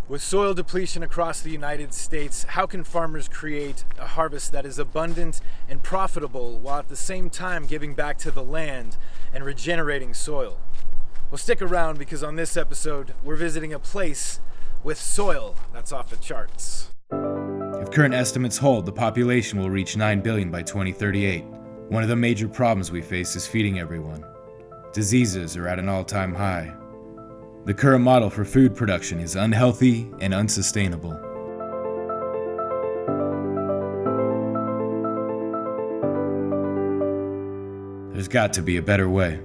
With soil depletion across the United States, how can farmers create a harvest that is abundant and profitable while at the same time giving back to the land and regenerating soil? Well, stick around because on this episode, we're visiting a place with soil that's off the charts. If current estimates hold, the population will reach 9 billion by 2038. One of the major problems we face is feeding everyone. Diseases are at an all-time high. The current model for food production is unhealthy and unsustainable. There's got to be a better way.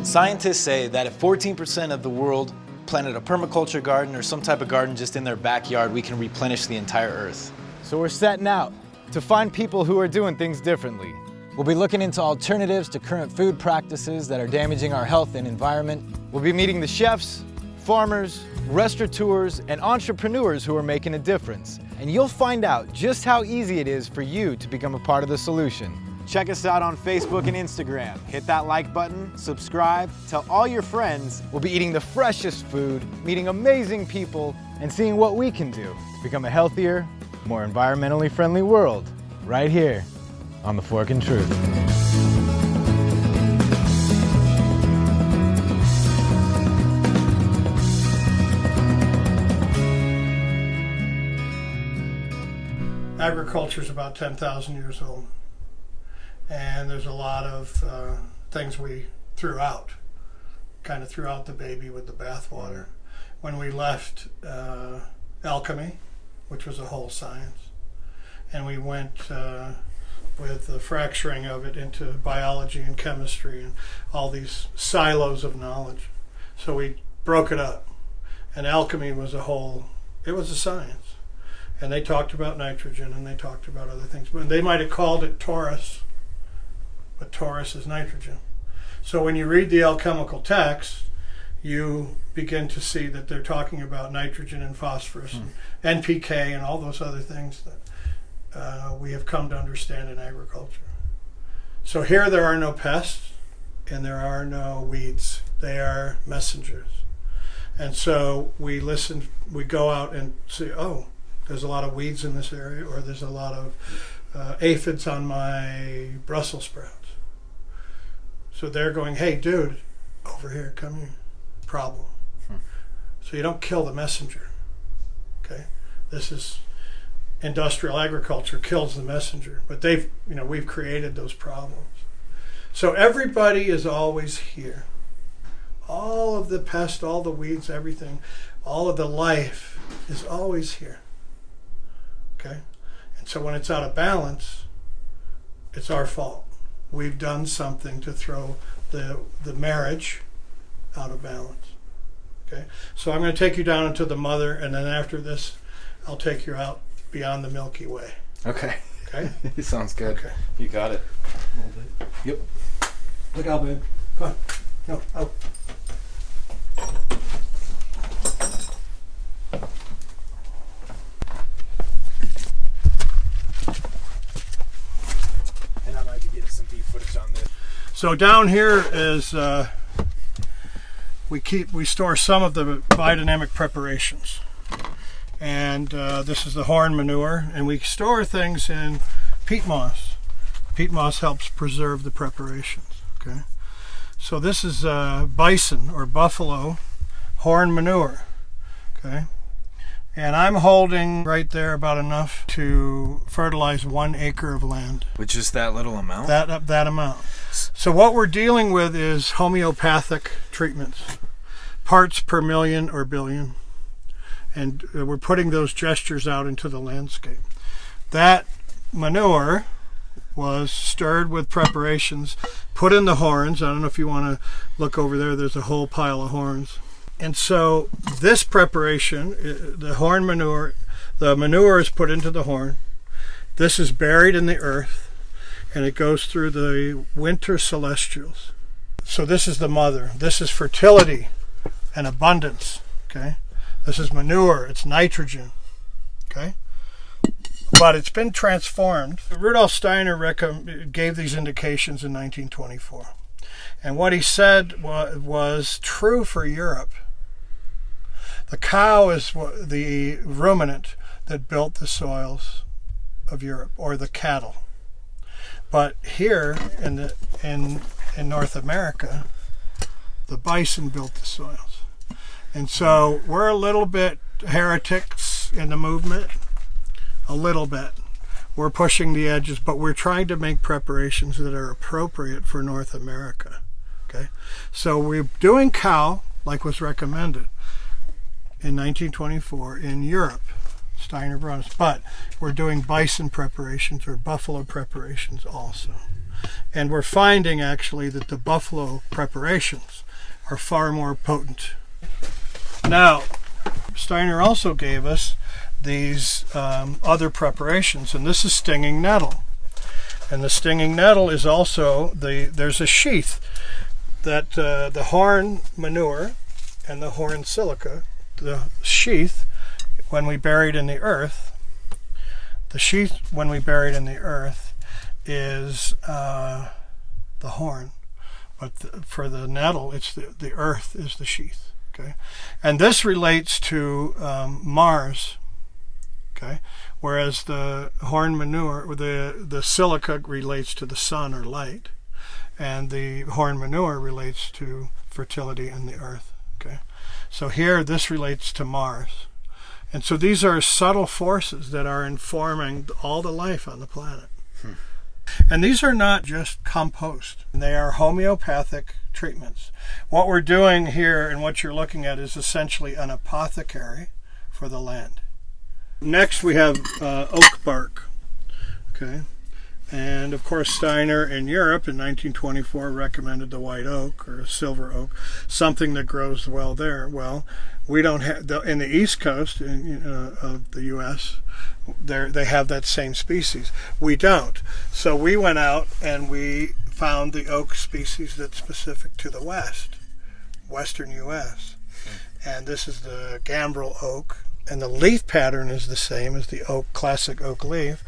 Scientists say that if 14% of the world planted a permaculture garden or some type of garden just in their backyard, we can replenish the entire earth. So we're setting out to find people who are doing things differently. We'll be looking into alternatives to current food practices that are damaging our health and environment. We'll be meeting the chefs, farmers, restaurateurs, and entrepreneurs who are making a difference. And you'll find out just how easy it is for you to become a part of the solution. Check us out on Facebook and Instagram. Hit that like button, subscribe, tell all your friends. We'll be eating the freshest food, meeting amazing people, and seeing what we can do to become a healthier, more environmentally friendly world right here on The Fork and Truth. Agriculture is about 10,000 years old, and there's a lot of things we threw out, kind of threw out the baby with the bathwater. When we left alchemy, which was a whole science, and we went with the fracturing of it into biology and chemistry and all these silos of knowledge. So we broke it up, and alchemy was a whole, it was a science. And they talked about nitrogen and they talked about other things. But they might have called it Taurus, but Taurus is nitrogen. So when you read the alchemical text, you begin to see that they're talking about nitrogen and phosphorus and NPK and all those other things that we have come to understand in agriculture. So here there are no pests and there are no weeds. They are messengers. And so we listen, we go out and see, oh, there's a lot of weeds in this area, or there's a lot of aphids on my Brussels sprouts. So they're going, hey, dude, over here, come here. Problem. So you don't kill the messenger. Okay? This is industrial agriculture kills the messenger, but we've created those problems. So everybody is always here. All of the pest, all the weeds, everything, all of the life is always here. Okay? And so when it's out of balance, it's our fault. We've done something to throw the marriage out of balance. Okay? So I'm going to take you down into the mother, and then after this, I'll take you out beyond the Milky Way. Okay. Okay? It sounds good. Okay. You got it. Yep. Look out, babe. Come on. No, out. And I might be getting some deep footage on this. So down here is we store some of the biodynamic preparations. And this is the horn manure, and we store things in peat moss. Peat moss helps preserve the preparations. Okay, so this is bison or buffalo horn manure. Okay, and I'm holding right there about enough to fertilize 1 acre of land. With just that little amount? That amount. So what we're dealing with is homeopathic treatments, parts per million or billion. And we're putting those gestures out into the landscape. That manure was stirred with preparations, put in the horns. I don't know if you want to look over there. There's a whole pile of horns. And so this preparation, the horn manure, the manure is put into the horn. This is buried in the earth, and it goes through the winter celestials. So this is the mother. This is fertility and abundance. Okay. This is manure, it's nitrogen, okay? But it's been transformed. Rudolf Steiner gave these indications in 1924. And what he said was true for Europe. The cow is the ruminant that built the soils of Europe, or the cattle. But here in North America, the bison built the soils. And so we're a little bit heretics in the movement, a little bit. We're pushing the edges, but we're trying to make preparations that are appropriate for North America. Okay, so we're doing cow like was recommended in 1924 in Europe, Steiner Brothers, but we're doing bison preparations or buffalo preparations also. And we're finding actually that the buffalo preparations are far more potent. Now, Steiner also gave us these other preparations, and this is stinging nettle. And the stinging nettle is also, there's a sheath that the horn manure and the horn silica, the sheath, when we buried in the earth, the sheath when we buried in the earth is the horn. But for the nettle, it's the earth is the sheath. Okay, and this relates to Mars. Okay, whereas the horn manure, the silica relates to the sun or light, and the horn manure relates to fertility in the earth. Okay, so here this relates to Mars, and so these are subtle forces that are informing all the life on the planet. And these are not just compost. They are homeopathic treatments. What we're doing here and what you're looking at is essentially an apothecary for the land. Next we have oak bark. Okay, and of course Steiner in Europe in 1924 recommended the white oak or silver oak, something that grows well there. Well, we don't have in the East Coast of the U.S. They have that same species. We don't. So we went out and we found the oak species that's specific to the western U.S. And this is the gambrel oak, and the leaf pattern is the same as the oak, classic oak leaf.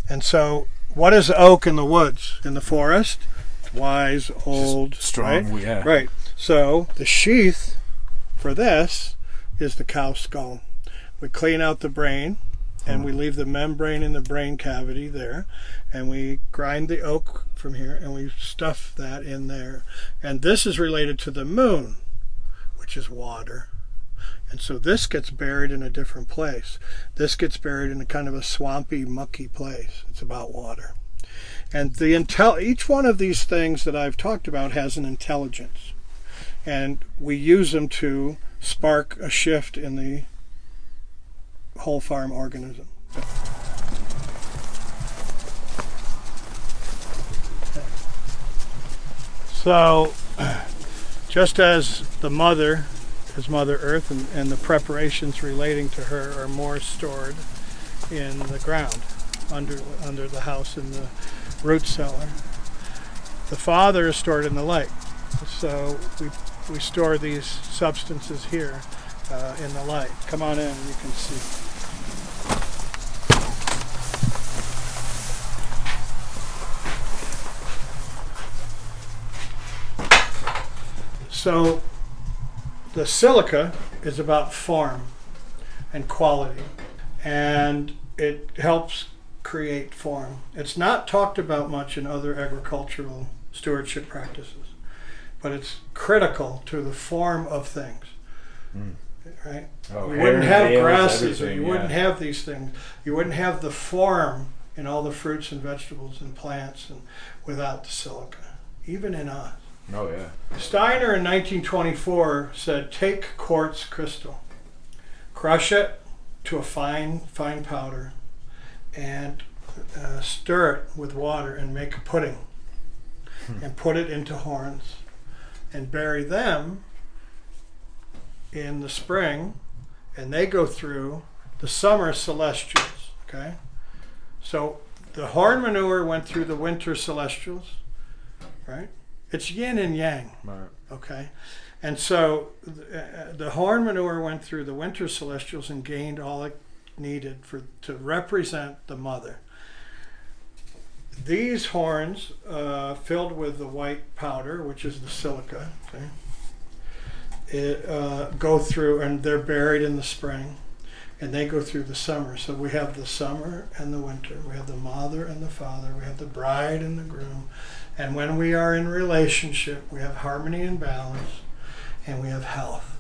And so, what is oak in the woods, in the forest? It's wise, old, just strong, right? Yeah. Right. So the sheath for this is the cow skull. We clean out the brain, and we leave the membrane in the brain cavity there, and we grind the oak from here, and we stuff that in there. And this is related to the moon, which is water. And so this gets buried in a different place. This gets buried in a kind of a swampy, mucky place. It's about water. And each one of these things that I've talked about has an intelligence. And we use them to spark a shift in the whole farm organism. So, just as the mother is Mother Earth, and the preparations relating to her are more stored in the ground, under the house in the root cellar. The Father is stored in the light. So we store these substances here in the light. Come on in, you can see. So the silica is about form and quality, and it helps create form. It's not talked about much in other agricultural stewardship practices, but it's critical to the form of things. Right? Oh, you wouldn't have nails, grasses, or everything, you wouldn't have these things. You wouldn't have the form in all the fruits and vegetables and plants and without the silica, even in us. Oh, yeah. Steiner in 1924 said, take quartz crystal, crush it to a fine powder, and stir it with water and make a pudding, and put it into horns, and bury them in the spring, and they go through the summer celestials. Okay, so the horn manure went through the winter celestials, right? It's yin and yang. Right. Okay, and so the horn manure went through the winter celestials and gained all it needed to represent the mother. These horns filled with the white powder, which is the silica, okay, go through, and they're buried in the spring, and they go through the summer. So we have the summer and the winter. We have the mother and the father. We have the bride and the groom. And when we are in relationship, we have harmony and balance, and we have health.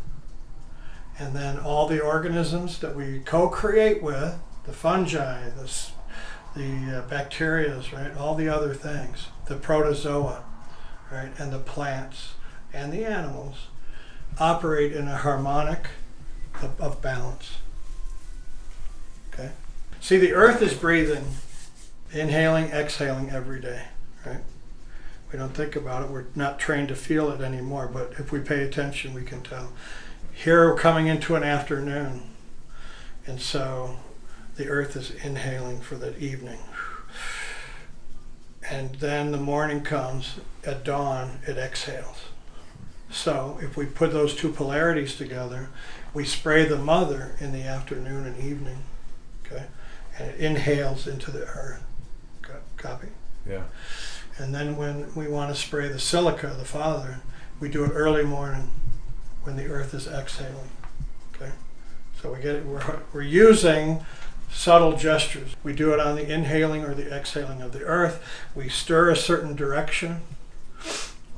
And then all the organisms that we co-create with, the fungi, the bacteria, right, all the other things, the protozoa, right, and the plants and the animals operate in a harmonic of balance. Okay? See, the earth is breathing, inhaling, exhaling every day, right? We don't think about it. We're not trained to feel it anymore, but if we pay attention, we can tell. Here we're coming into an afternoon, and so the earth is inhaling for the evening. And then the morning comes, at dawn, it exhales. So if we put those two polarities together, we spray the mother in the afternoon and evening, okay? And it inhales into the earth. Copy? Yeah. And then when we want to spray the silica, the father, we do it early morning when the earth is exhaling, okay? So we're using subtle gestures. We do it on the inhaling or the exhaling of the earth. We stir a certain direction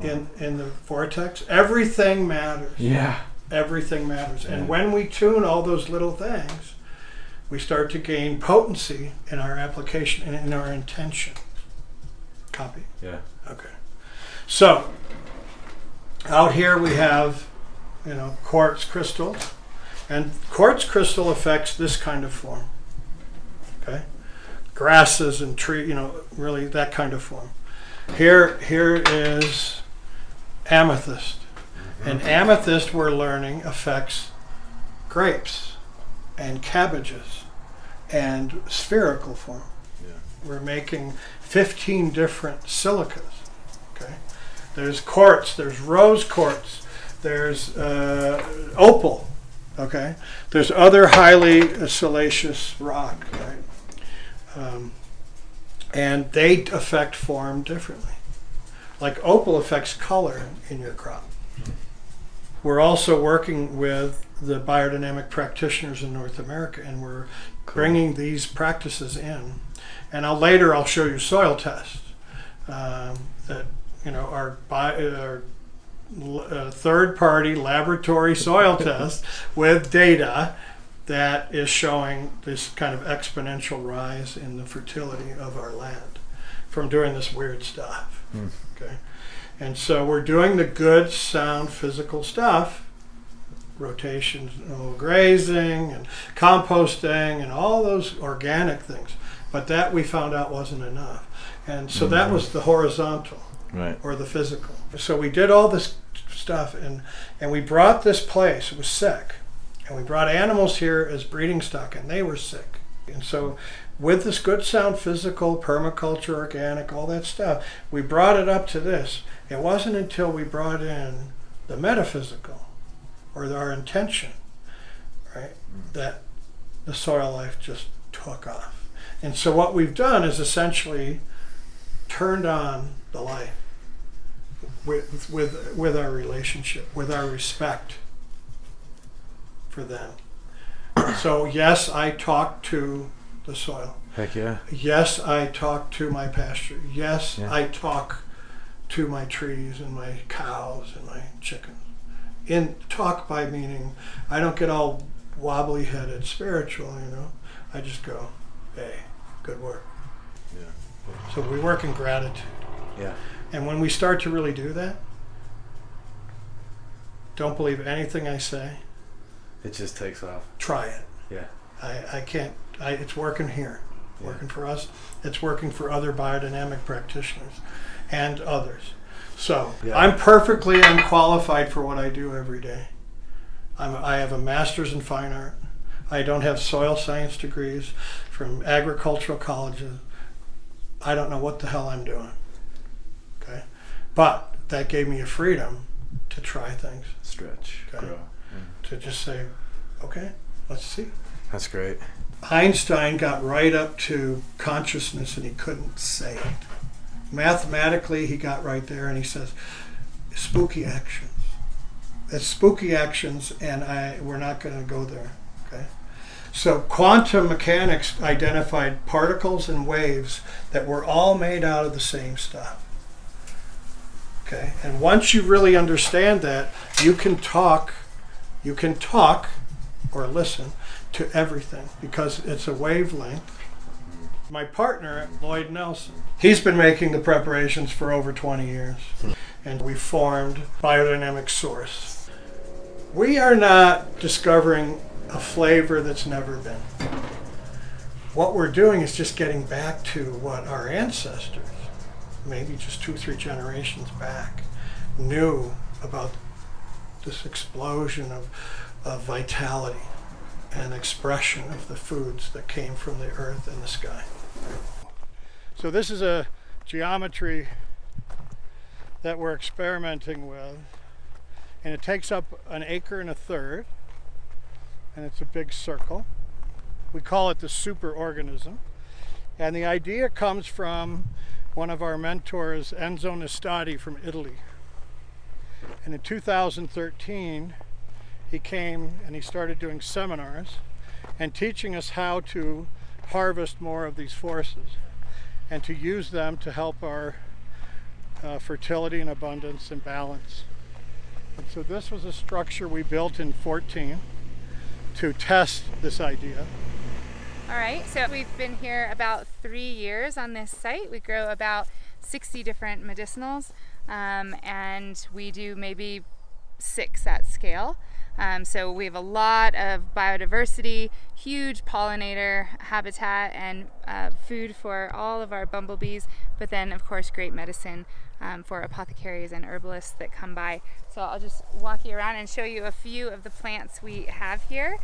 in the vortex. Everything matters. Yeah. Everything matters. And when we tune all those little things, we start to gain potency in our application and in our intention. Copy? Yeah. Okay. So, out here we have, quartz crystal. And quartz crystal affects this kind of form. Okay? Grasses and tree, really that kind of form. Here is amethyst. And amethyst, we're learning, affects grapes and cabbages and spherical form. Yeah. We're making 15 different silicas. Okay? There's quartz, there's rose quartz, there's opal. Okay? There's other highly siliceous rock, right? And they affect form differently. Like opal affects color in your crop. We're also working with the biodynamic practitioners in North America, and we're bringing these practices in. And later I'll show you soil tests that our third-party laboratory soil tests with data that is showing this kind of exponential rise in the fertility of our land from doing this weird stuff. Okay, and so we're doing the good, sound, physical stuff, rotations, grazing and composting and all those organic things. But that we found out wasn't enough. And so that was the horizontal, right, or the physical. So we did all this stuff, and we brought this place, it was sick. And we brought animals here as breeding stock, and they were sick. And so with this good, sound, physical, permaculture, organic, all that stuff, we brought it up to this. It wasn't until we brought in the metaphysical, or our intention, right, that the soil life just took off. And so what we've done is essentially turned on the light with our relationship, with our respect for them. So yes, I talk to the soil. Heck yeah. Yes, I talk to my pasture. Yes, I talk to my trees and my cows and my chickens. In talk by meaning, I don't get all wobbly headed spiritual, I just go, hey, good work. Yeah. So we work in gratitude. Yeah. And when we start to really do that, don't believe anything I say. It just takes off. Try it. Yeah. I can't, it's working here. Working for us. It's working for other biodynamic practitioners and others. So I'm perfectly unqualified for what I do every day. I have a master's in fine art. I don't have soil science degrees from agricultural colleges. I don't know what the hell I'm doing. Okay? But that gave me a freedom to try things. Stretch, grow. To just say, okay, let's see. That's great. Einstein got right up to consciousness and he couldn't say it. Mathematically, he got right there and he says, spooky actions. it's spooky actions, and we're not going to go there. Okay. So quantum mechanics identified particles and waves that were all made out of the same stuff. Okay. And once you really understand that, you can talk or listen to everything because it's a wavelength. My partner, Lloyd Nelson, he's been making the preparations for over 20 years, and we formed Biodynamic Source. We are not discovering a flavor that's never been. What we're doing is just getting back to what our ancestors, maybe just 2-3 generations back, knew about this explosion of vitality and expression of the foods that came from the earth and the sky. So this is a geometry that we're experimenting with, and it takes up 1 1/3 acres, and it's a big circle. We call it the superorganism, and the idea comes from one of our mentors, Enzo Nestati from Italy. And in 2013, he came and he started doing seminars and teaching us how to harvest more of these forces and to use them to help our fertility and abundance and balance. And so this was a structure we built in 2014 to test this idea. All right, so we've been here about 3 years on this site. We grow about 60 different medicinals, and we do maybe 6 at scale. So we have a lot of biodiversity, huge pollinator habitat, and food for all of our bumblebees, but then of course great medicine for apothecaries and herbalists that come by. So I'll just walk you around and show you a few of the plants we have here.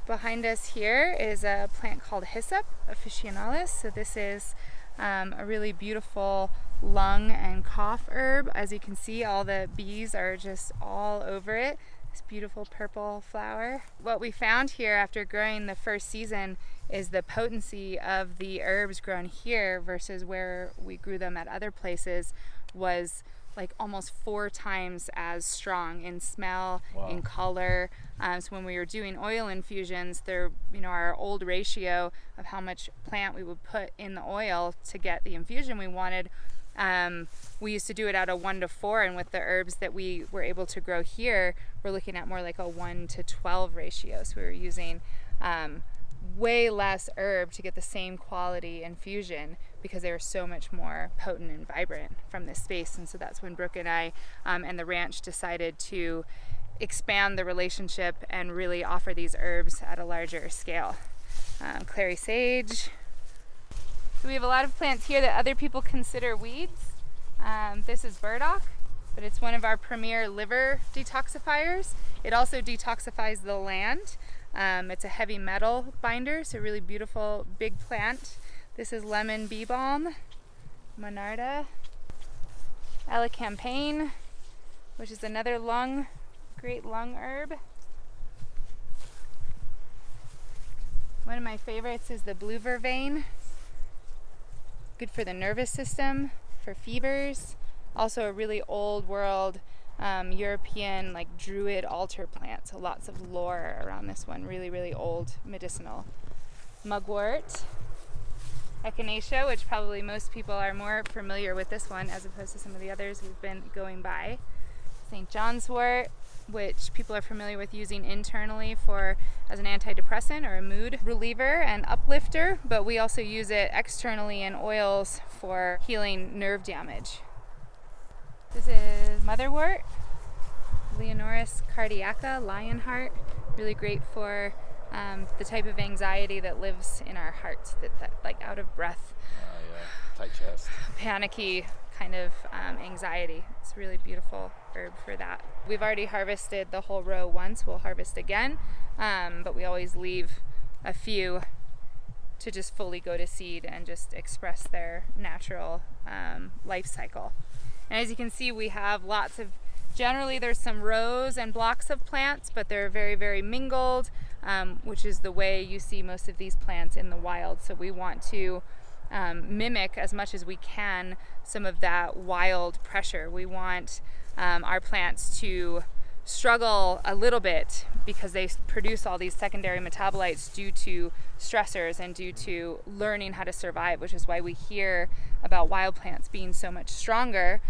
Behind us here is a plant called Hyssop officinalis. So this is a really beautiful lung and cough herb. As you can see, all the bees are just all over it. This beautiful purple flower. What we found here after growing the first season is the potency of the herbs grown here versus where we grew them at other places was like almost 4 times as strong in smell, wow, in color. So when we were doing oil infusions, there, our old ratio of how much plant we would put in the oil to get the infusion we wanted, we used to do it at a 1-to-4, and with the herbs that we were able to grow here, we're looking at more like a 1-to-12 ratio. So we were using way less herb to get the same quality infusion because they were so much more potent and vibrant from this space. And so that's when Brooke and I and the ranch decided to expand the relationship and really offer these herbs at a larger scale. Clary sage. So we have a lot of plants here that other people consider weeds. This is burdock, but it's one of our premier liver detoxifiers. It also detoxifies the land. It's a heavy metal binder, so really beautiful big plant. This is lemon bee balm, monarda, elecampane, which is another great lung herb. One of my favorites is the blue vervain. Good for the nervous system, for fevers. Also a really old world European druid altar plant, so lots of lore around this one. Really, really old medicinal. Mugwort, echinacea, which probably most people are more familiar with this one as opposed to some of the others we've been going by. St. John's wort, which people are familiar with using internally as an antidepressant or a mood reliever and uplifter, but we also use it externally in oils for healing nerve damage. This is motherwort, Leonoris cardiaca, lionheart, really great for the type of anxiety that lives in our hearts, that like out of breath, tight chest, panicky kind of anxiety. It's a really beautiful herb for that. We've already harvested the whole row once. We'll harvest again, but we always leave a few to just fully go to seed and just express their natural life cycle. And as you can see, we have generally there's some rows and blocks of plants, but they're very, very mingled, which is the way you see most of these plants in the wild. So we want to mimic as much as we can some of that wild pressure. We want our plants to struggle a little bit because they produce all these secondary metabolites due to stressors and due to learning how to survive, which is why we hear about wild plants being so much stronger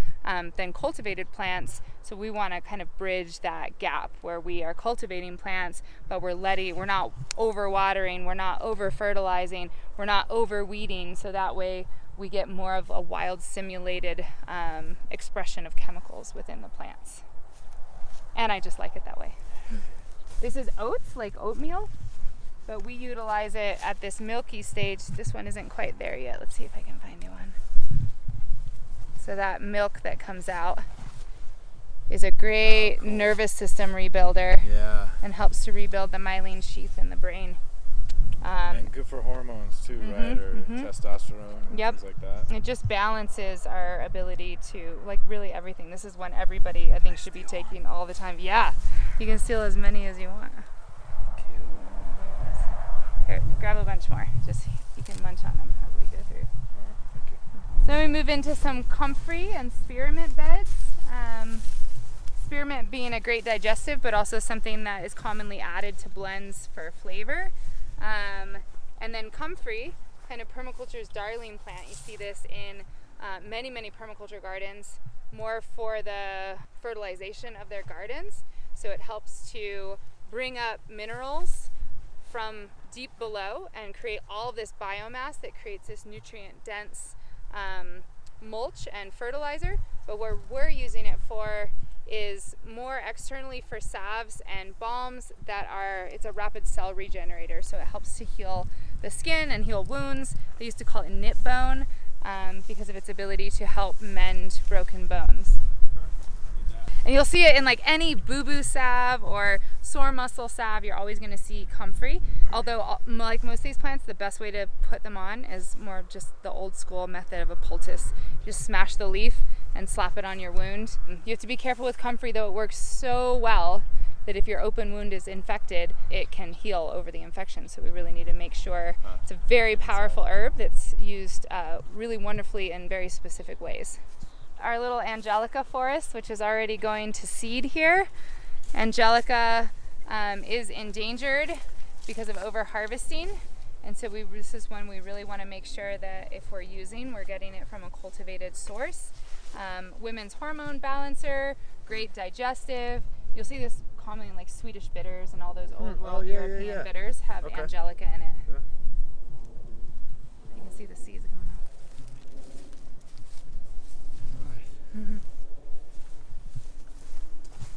than cultivated plants. So we want to kind of bridge that gap where we are cultivating plants, but we're not over-watering, we're not over-fertilizing, we're not over-weeding, so that way we get more of a wild simulated expression of chemicals within the plants. And I just like it that way. This is oats, like oatmeal, but we utilize it at this milky stage. This one isn't quite there yet. Let's see if I can find you one. So that milk that comes out is a great nervous system rebuilder. Yeah. And helps to rebuild the myelin sheath in the brain. And good for hormones too, right? Or testosterone and things like that. It just balances our ability to, like, really everything. This is one everybody, I think, should be taking all the time. Yeah, you can steal as many as you want. Here, grab a bunch more. Just, you can munch on them as we go through. Thank you. So we move into some comfrey and spearmint beds. Spearmint being a great digestive, but also something that is commonly added to blends for flavor. And then comfrey, kind of permaculture's darling plant. You see this in many permaculture gardens, more for the fertilization of their gardens. So it helps to bring up minerals from deep below and create all of this biomass that creates this nutrient dense mulch and fertilizer. But what we're using it for is more externally for salves and balms that are, it's a rapid cell regenerator, so it helps to heal the skin and heal wounds. They used to call it knit bone because of its ability to help mend broken bones. And you'll see it in like any boo-boo salve or sore muscle salve. You're always going to see comfrey. Although, like most of these plants, the best way to put them on is more just the old school method of a poultice. You just smash the leaf and slap it on your wound. You have to be careful with comfrey, though. It works so well that if your open wound is infected, it can heal over the infection. So we really need to make sure it's a very powerful herb that's used really wonderfully in very specific ways. Our little angelica forest, which is already going to seed here. Angelica is endangered because of over harvesting, and so this is one we really want to make sure that if we're using, we're getting it from a cultivated source. Women's hormone balancer, great digestive. You'll see this commonly in like Swedish bitters and all those old world European bitters have angelica in it. Yeah. You can see the seeds going on.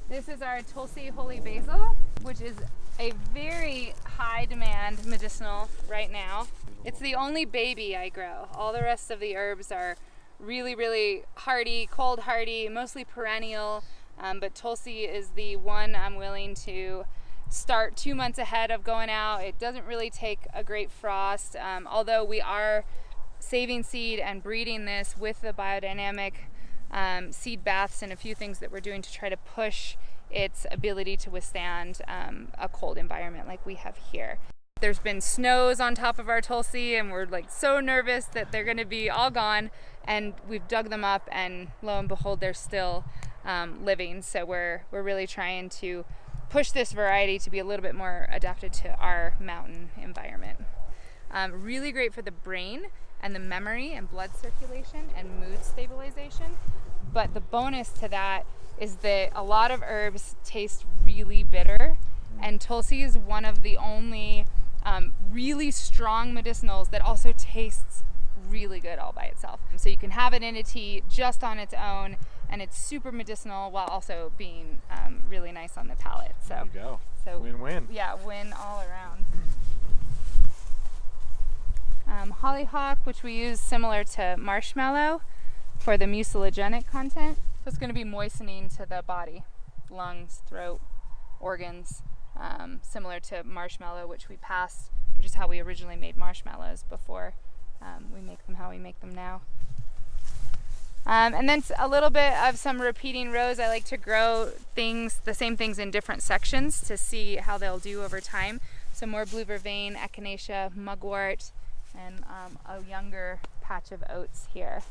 This is our Tulsi Holy Basil, which is a very high demand medicinal right now. It's the only baby I grow. All the rest of the herbs are really hardy, cold hardy, mostly perennial, but Tulsi is the one I'm willing to start 2 months ahead of going out. It doesn't really take a great frost, although we are saving seed and breeding this with the biodynamic seed baths and a few things that we're doing to try to push its ability to withstand a cold environment like we have here. There's been snows on top of our Tulsi, and we're like so nervous that they're going to be all gone, and we've dug them up, and lo and behold, they're still living. So we're really trying to push this variety to be a little bit more adapted to our mountain environment. Really great for the brain and the memory and blood circulation and mood stabilization. But the bonus to that is that a lot of herbs taste really bitter, and Tulsi is one of the only really strong medicinals that also tastes really good all by itself. So you can have it in a tea just on its own, and it's super medicinal while also being really nice on the palate. So There you go. So Win-win. Yeah, win all around. Hollyhock, which we use similar to marshmallow for the mucilagenic content. So it's going to be moistening to the body, lungs, throat, organs, similar to marshmallow, which we passed, which is how we originally made marshmallows before we make them how we make them now. And then a little bit of some repeating rows. I like to grow things, the same things in different sections to see how they'll do over time. So more blue vervain, echinacea, mugwort, and a younger patch of oats here.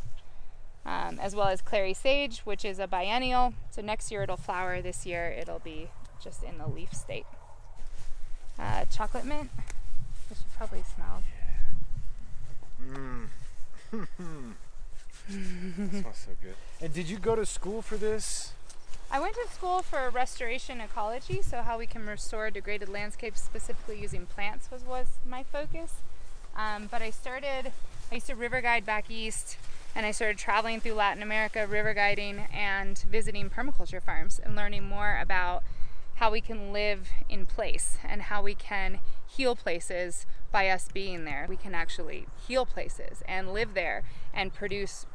as well as clary sage, which is a biennial. So next year it'll flower. This year it'll be just in the leaf state. Chocolate mint, which you probably smelled. It smells so good. And did you go to school for this? I went to school for restoration ecology, so how we can restore degraded landscapes, specifically using plants was my focus. But I used to river guide back east, and I started traveling through Latin America, river guiding and visiting permaculture farms and learning more about how we can live in place and how we can heal places by us being there. We can actually heal places and live there and produce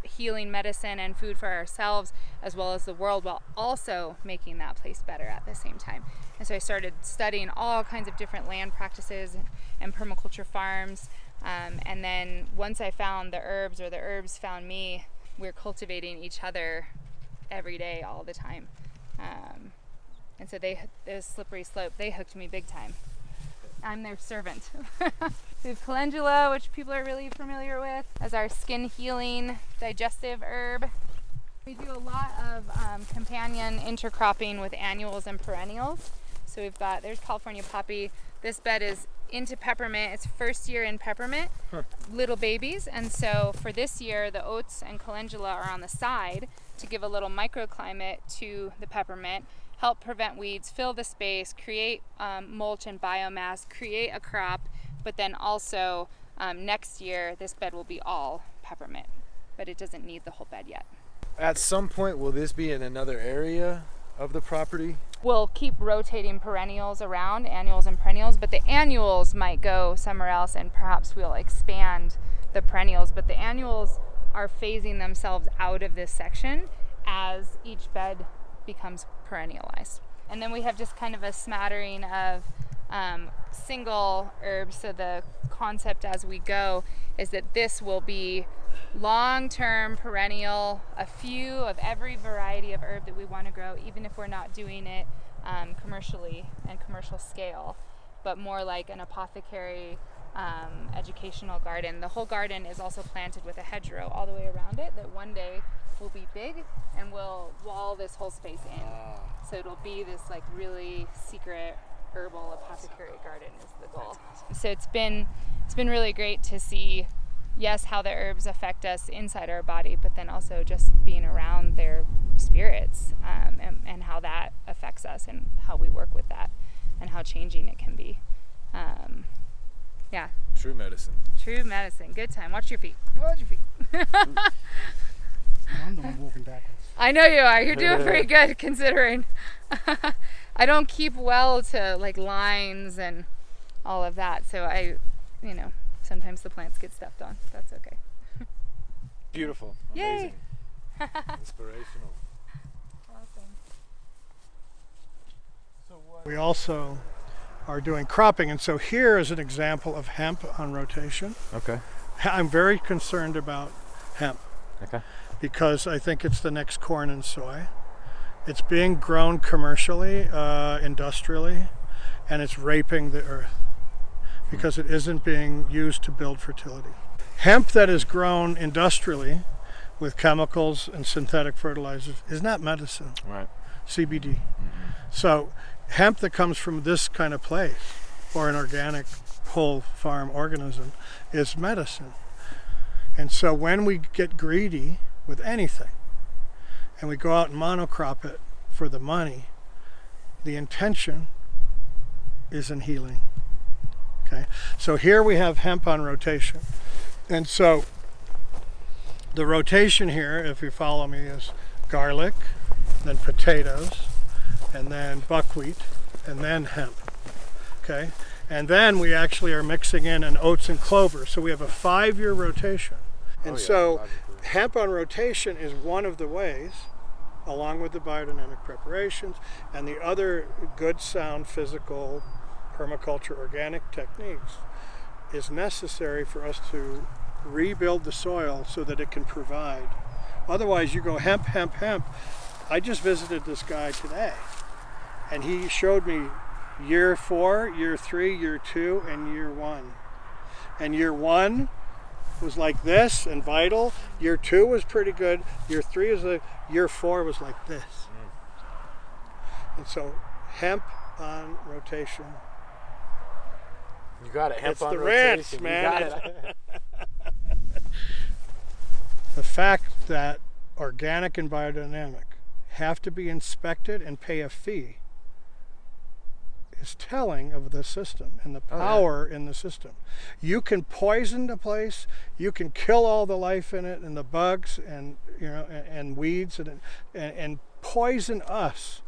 healing medicine and food for ourselves as well as the world, while also making that place better at the same time. And so I started studying all kinds of different land practices and permaculture farms. And then once I found the herbs, or the herbs found me, we're cultivating each other every day, all the time. And so the slippery slope, they hooked me big time. I'm their servant. We have calendula, which people are really familiar with as our skin healing digestive herb. We do a lot of companion intercropping with annuals and perennials. So there's California poppy. This bed is into peppermint. It's first year in peppermint, little babies. And so for this year, the oats and calendula are on the side to give a little microclimate to the peppermint, help prevent weeds, fill the space, create mulch and biomass, create a crop, but then also next year this bed will be all peppermint, but it doesn't need the whole bed yet. At some point, will this be in another area of the property? We'll keep rotating perennials around, annuals and perennials, but the annuals might go somewhere else, and perhaps we'll expand the perennials, but the annuals are phasing themselves out of this section as each bed becomes perennialized. And then we have just kind of a smattering of single herbs. So the concept as we go is that this will be long-term perennial, a few of every variety of herb that we want to grow, even if we're not doing it commercially and commercial scale, but more like an apothecary educational garden. The whole garden is also planted with a hedgerow all the way around it that one day will be big and will wall this whole space in. So it'll be this like really secret herbal apothecary garden is the goal. So it's been really great to see, yes, how the herbs affect us inside our body, but then also just being around their spirits and how that affects us and how we work with that and how changing it can be. Yeah. True medicine. True medicine. Good time. Watch your feet. Watch your feet. I'm the one walking backwards. I know you are. You're doing pretty good considering. I don't keep well to like lines and all of that. So sometimes the plants get stepped on. That's okay. Beautiful. Yay. Amazing. Inspirational. Awesome. We also are doing cropping, and so here is an example of hemp on rotation. Okay. I'm very concerned about hemp. Okay. Because I think it's the next corn and soy. It's being grown commercially, industrially, and it's raping the earth because it isn't being used to build fertility. Hemp that is grown industrially with chemicals and synthetic fertilizers is not medicine. Right. CBD. So hemp that comes from this kind of place, or an organic whole farm organism, is medicine. And so when we get greedy with anything and we go out and monocrop it for the money, the intention isn't healing. Okay, so here we have hemp on rotation. And so the rotation here, if you follow me, is garlic, then potatoes, and then buckwheat, and then hemp. Okay, and then we actually are mixing in an oats and clover. So we have a 5-year rotation. And so hemp on rotation is one of the ways, along with the biodynamic preparations and the other good, sound, physical, permaculture, organic techniques, is necessary for us to rebuild the soil so that it can provide. Otherwise, you go hemp, hemp, hemp. I just visited this guy today, and he showed me year 4, year 3, year 2, and year 1. And year 1 was like this and vital. Year 2 was pretty good. Year 3 is year 4 was like this. And so hemp on rotation. You got it. Hemp It's on the rotation. ranch, You man. got it. The fact that organic and biodynamic have to be inspected and pay a fee is telling of the system and the power in the system. You can poison the place, you can kill all the life in it and the bugs and and weeds and poison us,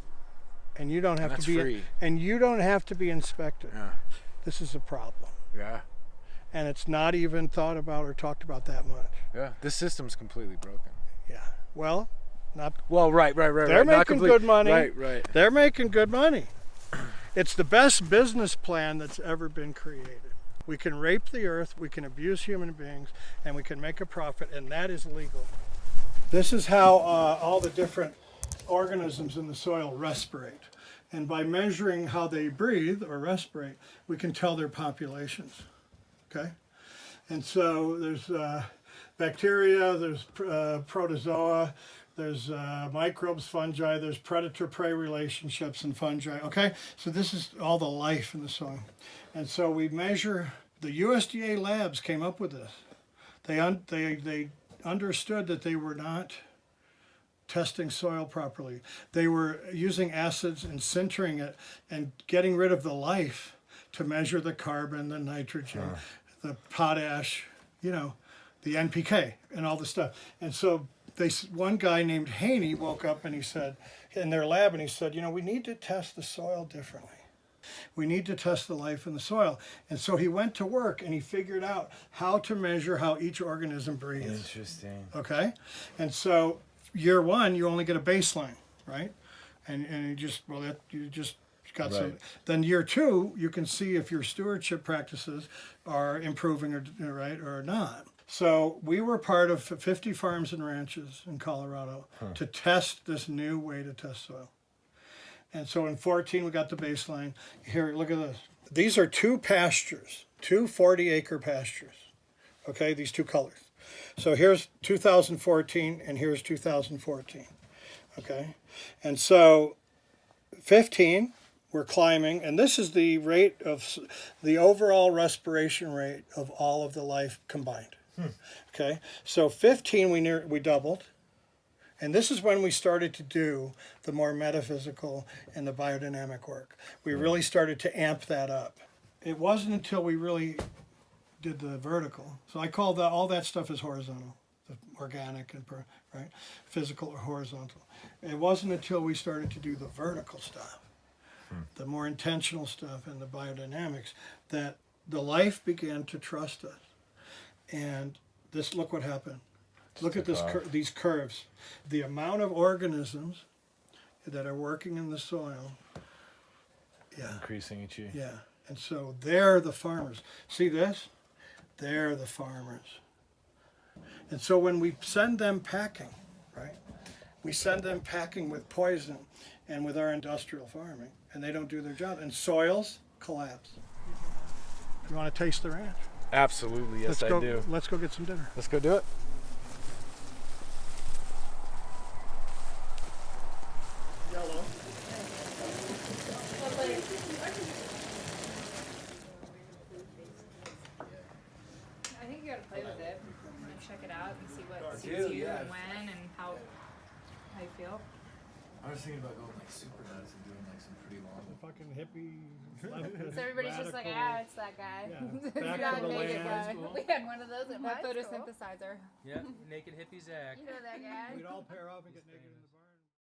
and you don't have to be free. and you don't have to be inspected. Yeah. This is a problem. Yeah. And it's not even thought about or talked about that much. Yeah. This system's completely broken. Yeah. Well, not. Well, right. They're making good money. Right. They're making good money. It's the best business plan that's ever been created. We can rape the earth, we can abuse human beings, and we can make a profit, and that is legal. This is how all the different organisms in the soil respirate. And by measuring how they breathe or respirate, we can tell their populations. Okay? And so there's bacteria, there's protozoa, there's microbes, fungi, there's predator-prey relationships and fungi, okay? So this is all the life in the soil. And so we measure, the USDA labs came up with this. They understood that they were not testing soil properly. They were using acids and sintering it and getting rid of the life to measure the carbon, the nitrogen, the potash, the NPK and all the stuff. And so one guy named Haney woke up and he said, in their lab, and he said, we need to test the soil differently. We need to test the life in the soil. And so he went to work and he figured out how to measure how each organism breathes. Interesting. Okay? And so year 1, you only get a baseline, right? And you just got some. Then year 2, you can see if your stewardship practices are improving or not. So we were part of 50 farms and ranches in Colorado to test this new way to test soil. And so in 14, we got the baseline. Here, look at this. These are 2 pastures, 2 40-acre pastures. Okay, these 2 colors. So here's 2014 and here's 2014. Okay, and so 15, we're climbing, and this is the rate of the overall respiration rate of all of the life combined. Okay, so 15 we doubled, and this is when we started to do the more metaphysical and the biodynamic work. We really started to amp that up. It wasn't until we really did the vertical. So I call all that stuff is horizontal, the organic and physical or horizontal. It wasn't until we started to do the vertical stuff, the more intentional stuff and the biodynamics, that the life began to trust us. And look what happened. Look at these curves. The amount of organisms that are working in the soil. Yeah. Increasing each year. Yeah. And so they're the farmers. See this? They're the farmers. And so when we send them packing, right? We send them packing with poison and with our industrial farming, and they don't do their job, and soils collapse. You want to taste the ranch? Absolutely, yes, I do. Let's go get some dinner. Let's go do it. Yellow. I think you gotta play with it and check it out and see what suits you and when and how you feel. I was thinking about going super nuts and doing some pretty long. Fucking hippie. So everybody's just like, it's that guy. Yeah. Back to the naked land. guy. We had one of those in my That school. photosynthesizer. Yeah, naked hippie Zach. You know that guy? We'd all pair up and get naked in the barn.